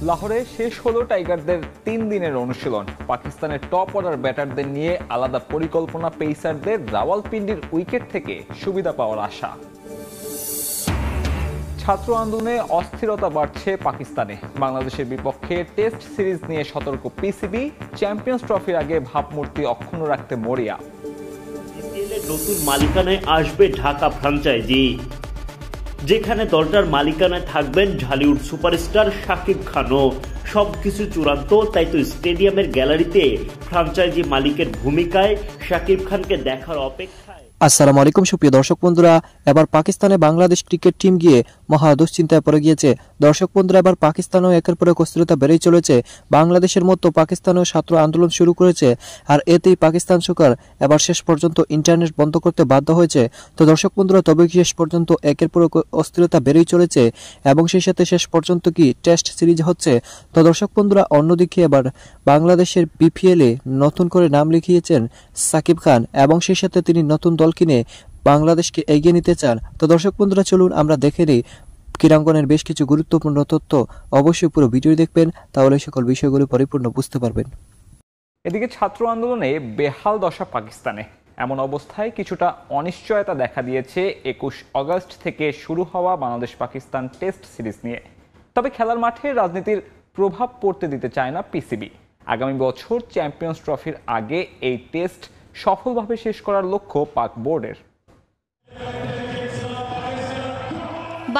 লাহোরে শেষ হলো টাইগারদের 3 দিনের অনুশীলন। পাকিস্তানের টপ অর্ডার ব্যাটারদের নিয়ে আলাদা পরিকল্পনা, পেসারদের রাওয়ালপিন্ডির উইকেট থেকে সুবিধা পাওয়ার আশা। ছাত্র আন্দোলনে অস্থিরতা বাড়ছে পাকিস্তানে। বাংলাদেশের বিপক্ষে টেস্ট সিরিজ নিয়ে সতর্ক পিসিবি। চ্যাম্পিয়ন্স ট্রফির আগে ভাবমূর্তি অক্ষুণ্ণ রাখতে মরিয়া। নতুন মালিকানায় আসবে ঢাকা ফ্র্যাঞ্চাইজি, যেখানে দলটার মালিকানায় থাকবেন ঢালিউড সুপারস্টার শাকিব খানও। সবকিছু চূড়ান্ত, তাই তো স্টেডিয়ামের গ্যালারিতে ফ্র্যাঞ্চাইজি মালিকের ভূমিকায় শাকিব খানকে দেখার অপেক্ষায়। আসসালামু আলাইকুম সুপ্রিয় দর্শক বন্ধুরা, এবার পাকিস্তানে বাংলাদেশ ক্রিকেট টিম গিয়ে মহা দুশ্চিন্তায় পড়ে গিয়েছে। দর্শক বন্ধুরা, এবার পাকিস্তানেও একের পর এক অস্থিরতা বেড়েই চলেছে। বাংলাদেশের মতো পাকিস্তানেও ছাত্র আন্দোলন শুরু করেছে, আর এতেই পাকিস্তান সরকার এবার শেষ পর্যন্ত ইন্টারনেট বন্ধ করতে বাধ্য হয়েছে। তো দর্শক বন্ধুরা, তবে কি শেষ পর্যন্ত একের পর এক অস্থিরতা বেড়েই চলেছে এবং সেই সাথে শেষ পর্যন্ত কি টেস্ট সিরিজ হচ্ছে? তো দর্শক বন্ধুরা, অন্যদিকে এবার বাংলাদেশের বিপিএলে নতুন করে নাম লিখিয়েছেন সাকিব খান এবং সেই সাথে তিনি নতুন দল কিনে বাংলাদেশকে এগিয়ে নিতে চান। তো দর্শক বন্ধুরা, চলুন আমরা দেখে নিই ক্রীড়াঙ্গনের বেশ কিছু গুরুত্বপূর্ণ তথ্য। অবশ্যই পুরো ভিডিও দেখবেন, তাহলে সকল বিষয়গুলো পরিপূর্ণ বুঝতে পারবেন। এদিকে ছাত্র আন্দোলনে বেহাল দশা পাকিস্তানে। এমন অবস্থায় কিছুটা অনিশ্চয়তা দেখা দিয়েছে 21 আগস্ট থেকে শুরু হওয়া বাংলাদেশ পাকিস্তান টেস্ট সিরিজ নিয়ে। তবে খেলার মাঠে রাজনীতির প্রভাব পড়তে দিতে চায় না পিসিবি। আগামী বছর চ্যাম্পিয়ন্স ট্রফির আগে এই টেস্ট সফলভাবে শেষ করার লক্ষ্য পাক বোর্ডের।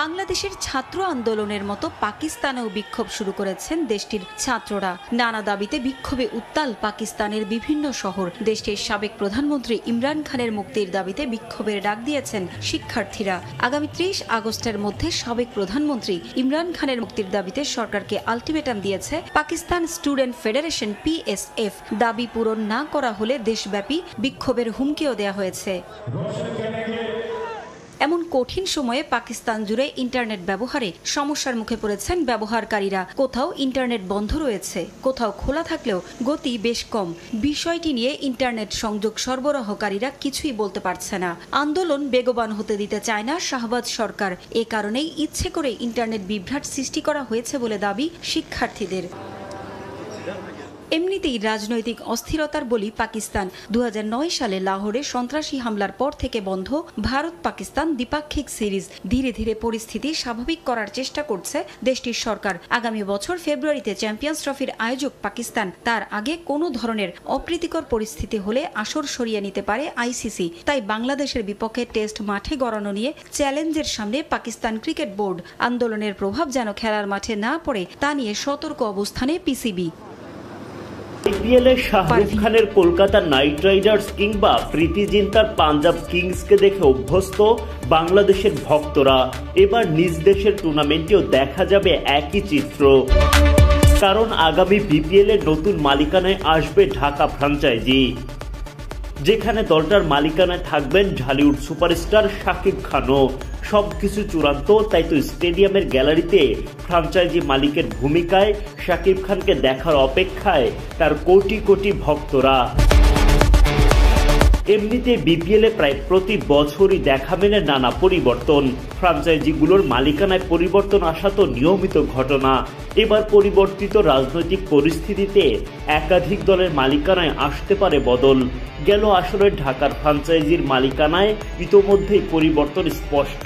বাংলাদেশের ছাত্র আন্দোলনের মতো পাকিস্তানেও বিক্ষোভ শুরু করেছেন দেশটির ছাত্ররা। নানা দাবিতে বিক্ষোভে উত্তাল পাকিস্তানের বিভিন্ন শহর। দেশটির সাবেক প্রধানমন্ত্রী ইমরান খানের মুক্তির দাবিতে বিক্ষোভের ডাক দিয়েছেন শিক্ষার্থীরা। আগামী 30 আগস্টের মধ্যে সাবেক প্রধানমন্ত্রী ইমরান খানের মুক্তির দাবিতে সরকারকে আলটিমেটাম দিয়েছে পাকিস্তান স্টুডেন্ট ফেডারেশন PSF। দাবি পূরণ না করা হলে দেশব্যাপী বিক্ষোভের হুমকিও দেওয়া হয়েছে। এমন কঠিন সময়ে পাকিস্তান জুড়ে ইন্টারনেট ব্যবহারে সমস্যার মুখে পড়েছেন ব্যবহারকারীরা। কোথাও ইন্টারনেট বন্ধ রয়েছে, কোথাও খোলা থাকলেও গতি বেশ কম। বিষয়টি নিয়ে ইন্টারনেট সংযোগ সরবরাহকারীরা কিছুই বলতে পারছে না। আন্দোলন বেগবান হতে দিতে চায় না শাহবাজ সরকার। এ কারণেই ইচ্ছে করে ইন্টারনেট বিভ্রাট সৃষ্টি করা হয়েছে বলে দাবি শিক্ষার্থীদের। এমনিতেই রাজনৈতিক অস্থিরতার বলি পাকিস্তান। 2009 সালে লাহোরে সন্ত্রাসী হামলার পর থেকে বন্ধ ভারত পাকিস্তান দ্বিপাক্ষিক সিরিজ। ধীরে ধীরে পরিস্থিতি স্বাভাবিক করার চেষ্টা করছে দেশটির সরকার। আগামী বছর ফেব্রুয়ারিতে চ্যাম্পিয়ন্স ট্রফির আয়োজক পাকিস্তান। তার আগে কোনো ধরনের অপ্রীতিকর পরিস্থিতি হলে আসর সরিয়ে নিতে পারে ICC। তাই বাংলাদেশের বিপক্ষে টেস্ট মাঠে গড়ানো নিয়ে চ্যালেঞ্জের সামনে পাকিস্তান ক্রিকেট বোর্ড। আন্দোলনের প্রভাব যেন খেলার মাঠে না পড়ে তা নিয়ে সতর্ক অবস্থানে পিসিবি। IPL-এ শাহরুখ খানের কলকাতা নাইট রাইডার্স কিংবা প্রীতি জিন্তার পাঞ্জাব কিংসকে দেখে অভ্যস্ত বাংলাদেশের ভক্তরা। এবার নিজ দেশের টুর্নামেন্টেও দেখা যাবে একই চিত্র, কারণ আগামী BPL-এর নতুন মালিকানায় আসবে ঢাকা ফ্র্যাঞ্চাইজি, যেখানে দলটার মালিকানায় থাকবেন ঢালিউড সুপারস্টার শাকিব খানও। সবকিছু চূড়ান্ত, তাই তো স্টেডিয়ামের গ্যালারিতে ফ্র্যাঞ্চাইজি মালিকের ভূমিকায় শাকিব খানকে দেখার অপেক্ষায় তার কোটি কোটি ভক্তরা। এমনিতে BPL-এ প্রায় প্রতি বছরই দেখা মেলে নানা পরিবর্তন। ফ্র্যাঞ্চাইজিগুলোর মালিকানায় পরিবর্তন আসা তো নিয়মিত ঘটনা। এবার পরিবর্তিত রাজনৈতিক পরিস্থিতিতে একাধিক দলের মালিকানায় আসতে পারে বদল। গেল আসলে ঢাকার ফ্র্যাঞ্চাইজির মালিকানায় ইতোমধ্যেই পরিবর্তন স্পষ্ট।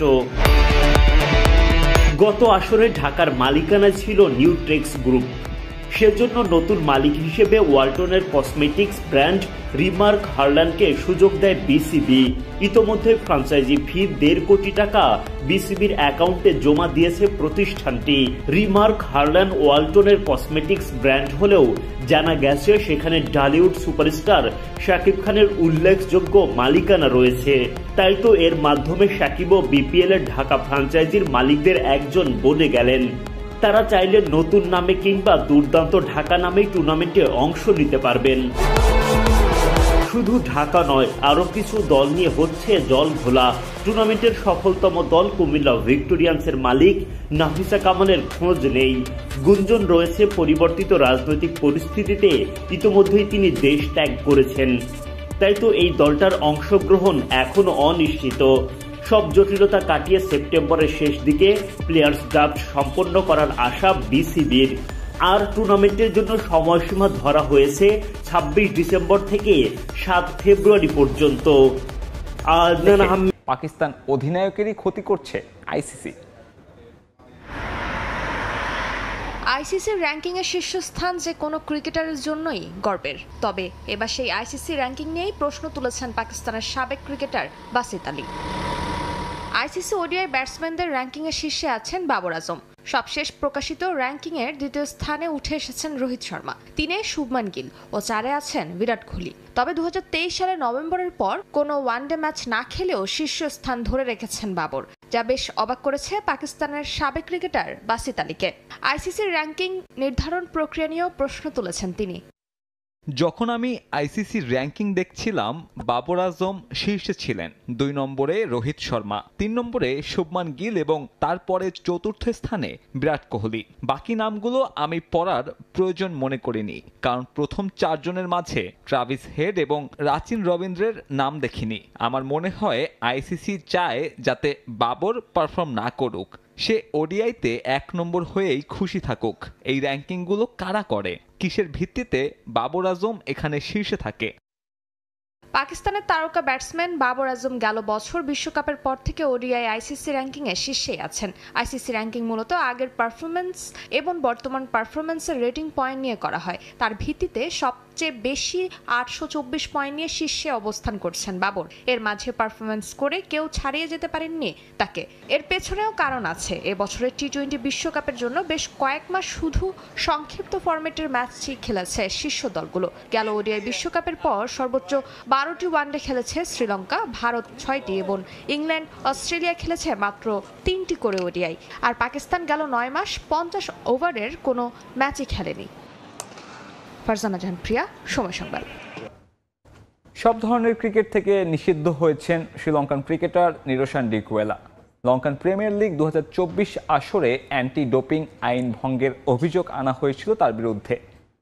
গত আসরে ঢাকার মালিকানায় ছিল নিউট্রেক্স গ্রুপ। সেজন্য নতুন মালিক হিসেবে ওয়ালটনের কসমেটিক্স ব্র্যান্ড রিমার্ক হার্ল্যান্ডকে সুযোগ দেয় বিসিবি। ইতোমধ্যে ফ্র্যাঞ্চাইজি ফি 1.5 কোটি টাকা বিসিবির অ্যাকাউন্টে জমা দিয়েছে প্রতিষ্ঠানটি। রিমার্ক হার্ল্যান্ড ওয়ালটনের কসমেটিক্স ব্র্যান্ড হলেও জানা গেছে সেখানে ঢালিউড সুপারস্টার শাকিব খানের উল্লেখযোগ্য মালিকানা রয়েছে। তাই তো এর মাধ্যমে শাকিবও BPL-এর ঢাকা ফ্র্যাঞ্চাইজির মালিকদের একজন বনে গেলেন। তারা চাইলে নতুন নামে কিংবা দুর্দান্ত ঢাকা নামেই টুর্নামেন্টে অংশ নিতে পারবেন। শুধু ঢাকা নয়, আরও কিছু দল নিয়ে হচ্ছে জল ঘোলা। টুর্নামেন্টের সফলতম দল কুমিল্লা ভিক্টোরিয়ান্সের মালিক নাফিসা কামালের খোঁজ নেই। গুঞ্জন রয়েছে পরিবর্তিত রাজনৈতিক পরিস্থিতিতে ইতোমধ্যেই তিনি দেশ ত্যাগ করেছেন। তাই তো এই দলটার অংশগ্রহণ এখনো অনিশ্চিত। সব জটিলতা কাটিয়ে সেপ্টেম্বরের শেষ দিকে প্লেয়ার্স ড্রাফট সম্পন্ন করার আশা বিসিবির। আর টুর্নামেন্টের জন্য সময়সীমা ধরা হয়েছে 26 ডিসেম্বর থেকে 7 ফেব্রুয়ারি পর্যন্ত। পাকিস্তান অধিনায়কেরই ক্ষতি করছে আইসিসি। আইসিসির র্যাঙ্কিংয়ে শীর্ষস্থান যে কোনো ক্রিকেটারের জন্যই গর্বের। তবে এবার সেই আইসিসি র্যাঙ্কিং নিয়েই প্রশ্ন তুলেছেন পাকিস্তানের সাবেক ক্রিকেটার বাসিত আলী। আইসিসি ওডিআই ব্যাটসম্যানদের র্যাঙ্কিংয়ে শীর্ষে আছেন বাবর আজম। সবশেষ প্রকাশিত র্যাঙ্কিংয়ের দ্বিতীয় স্থানে উঠে এসেছেন রোহিত শর্মা, 3-এ শুভমান গিল ও 4-এ আছেন বিরাট কোহলি। তবে 2023 সালের নভেম্বরের পর কোনো ওয়ানডে ম্যাচ না খেলেও শীর্ষস্থান ধরে রেখেছেন বাবর, যা বেশ অবাক করেছে পাকিস্তানের সাবেক ক্রিকেটার বাসিত আলীকে। আইসিসির র্যাঙ্কিং নির্ধারণ প্রক্রিয়া নিয়েও প্রশ্ন তুলেছেন তিনি। যখন আমি আইসিসির র্যাঙ্কিং দেখছিলাম, বাবর আজম শীর্ষে ছিলেন, 2 নম্বরে রোহিত শর্মা, 3 নম্বরে শুভমান গিল এবং তারপরে চতুর্থ স্থানে বিরাট কোহলি। বাকি নামগুলো আমি পড়ার প্রয়োজন মনে করিনি, কারণ প্রথম 4 জনের মাঝে ট্রাভিস হেড এবং রাচিন রবীন্দ্রের নাম দেখিনি। আমার মনে হয় আইসিসি চায় যাতে বাবর পারফর্ম না করুক, সে ওডিআইতে 1 নম্বর হয়েই খুশি থাকুক। এই র্যাঙ্কিংগুলো কারা করে, কিসের ভিত্তিতে বাবর আজম এখানে শীর্ষে থাকে? পাকিস্তানের তারকা ব্যাটসম্যান বাবর আজম গেল বছর বিশ্বকাপের পর থেকে ওডিআই আইসিসি র্যাঙ্কিংয়ে শীর্ষেই আছেন। আইসিসি র্যাঙ্কিং মূলত আগের পারফরমেন্স এবং বর্তমান পারফরমেন্সের রেটিং পয়েন্ট নিয়ে করা হয়। তার ভিত্তিতে সবচেয়ে বেশি 824 পয়েন্ট নিয়ে শীর্ষে অবস্থান করছেন বাবর। এর মাঝে পারফরমেন্স করে কেউ ছাড়িয়ে যেতে পারেননি তাকে। এর পেছনেও কারণ আছে। এবছরের টি-20 বিশ্বকাপের জন্য বেশ কয়েক মাস শুধু সংক্ষিপ্ত ফরম্যাটের ম্যাচই খেলেছে শীর্ষ দলগুলো। গেল ওডিআই বিশ্বকাপের পর সর্বোচ্চ 12টি ওয়ানডে খেলেছে শ্রীলঙ্কা, ভারত 6টি এবং ইংল্যান্ড অস্ট্রেলিয়া খেলেছে মাত্র 3টি করে ওডিআই। আর পাকিস্তান গেল 9 মাস 50 ওভারের কোনো ম্যাচই খেলেনি। ফারজানা জাহান প্রিয়া, সময় সংবাদ। সব ধরনের ক্রিকেট থেকে নিষিদ্ধ হয়েছেন Sri Lankan cricketer Niroshan Dickwella. Lankan premier league 2024 আসরে অ্যান্টি ডোপিং আইন ভঙ্গের অভিযোগ আনা হয়েছিল তার বিরুদ্ধে।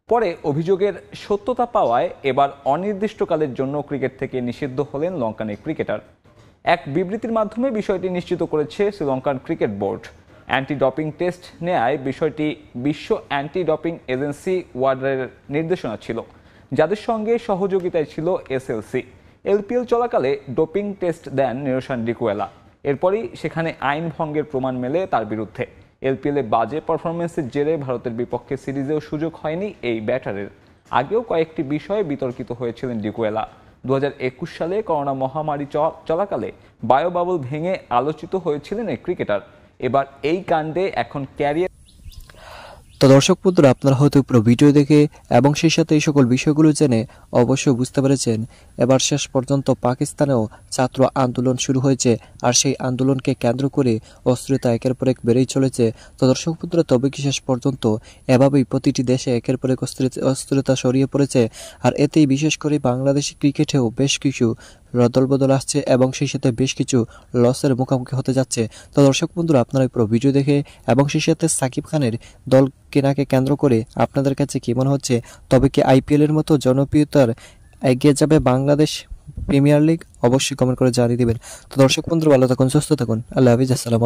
পরে অভিযোগের সত্যতা পাওয়ায় এবার অনির্দিষ্টকালের জন্য ক্রিকেট থেকে নিষিদ্ধ হলেন লঙ্কান এই ক্রিকেটার। এক বিবৃতির মাধ্যমে বিষয়টি নিশ্চিত করেছে Sri Lankan cricket board. Anti doping test নেয়ায় বিষয়টি বিশ্ব অ্যান্টি ডপিং এজেন্সি ওয়ার্ডের নির্দেশনা ছিল, যাদের সঙ্গে সহযোগিতায় ছিল এসএলসি। এলপিএল চলাকালে ডোপিং টেস্ট দেন নিরোশান ডিকুয়েলা। এরপরই সেখানে আইন ভঙ্গের প্রমাণ মেলে তার বিরুদ্ধে। এলপিএলে বাজে পারফরমেন্সের জেরে ভারতের বিপক্ষে সিরিজেও সুযোগ হয়নি এই ব্যাটারের। আগেও কয়েকটি বিষয়ে বিতর্কিত হয়েছিলেন ডিকুয়েলা। 2021 সালে করোনা মহামারী চলাকালে বায়োবাবল ভেঙে আলোচিত হয়েছিলেন এই ক্রিকেটার। এবার এই কাণ্ডে এখন ক্যারিয়ার। তো দর্শক বন্ধুরা, আপনারা হয়তো পুরো ভিডিও দেখে এবং সেই সাথে এই সকল বিষয়গুলো জেনে অবশ্যই বুঝতে পেরেছেন এবার শেষ পর্যন্ত পাকিস্তানেও ছাত্র আন্দোলন শুরু হয়েছে, আর সেই আন্দোলনকে কেন্দ্র করে অস্থিরতা একের পর এক বেড়েই চলেছে। তো দর্শক বন্ধুরা, তবে কি শেষ পর্যন্ত এভাবেই প্রতিটি দেশে একের পর এক অস্থিরতা ছড়িয়ে পড়েছে, আর এতেই বিশেষ করে বাংলাদেশি ক্রিকেটেও বেশ কিছু রদলবদল আসছে এবং সেই সাথে বেশ কিছু লসের মুখোমুখি হতে যাচ্ছে। তো দর্শক বন্ধুরা, আপনারা পুরো ভিডিও দেখে এবং সেই সাথে সাকিব খানের দল কেনাকে কেন্দ্র করে আপনাদের কাছে কি মনে হচ্ছে? তবে কি আইপিএল এর মতো জনপ্রিয়তার এগিয়ে যাবে বাংলাদেশ প্রিমিয়ার লিগ? অবশ্যই কমেন্ট করে জানিয়ে দিবেন। তো দর্শক বন্ধুরা, ভালো থাকুন, সুস্থ থাকুন, আল্লাহ হাফিজ, আসসালামু আলাইকুম।